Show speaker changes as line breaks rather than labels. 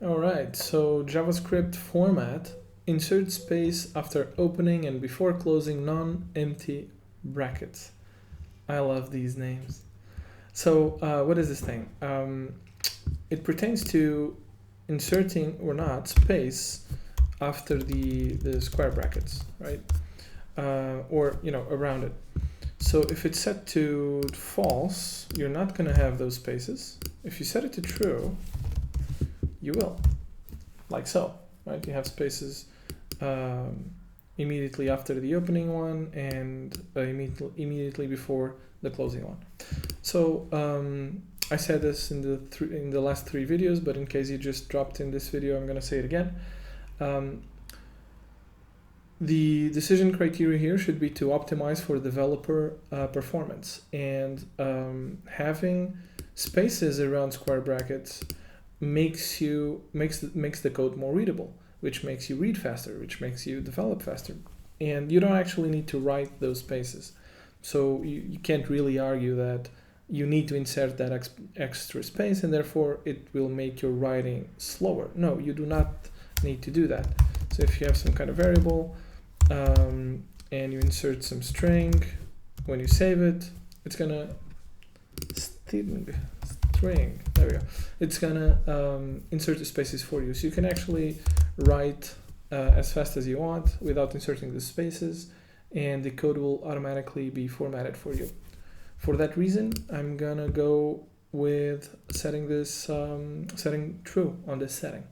All right, so JavaScript format, insert space after opening and before closing non-empty brackets. I love these names. So what is this thing? It pertains to inserting or not space after the square brackets, right? Or around it. So if it's set to false, you're not going to have those spaces. If you set it to true, you will, like so, right? You have spaces immediately after the opening one and immediately before the closing one. So I said this in the last 3 videos, but in case you just dropped in this video, I'm going to say it again. The decision criteria here should be to optimize for developer performance, and having spaces around square brackets makes the code more readable, which makes you read faster, which makes you develop faster, and you don't actually need to write those spaces. So you can't really argue that you need to insert that extra space and therefore it will make your writing slower. No, you do not need to do that. So if you have some kind of variable and you insert some string, when you save it, it's gonna string, there we go. It's gonna insert the spaces for you. So you can actually write as fast as you want without inserting the spaces, and the code will automatically be formatted for you. For that reason, I'm gonna go with setting this setting true on this setting.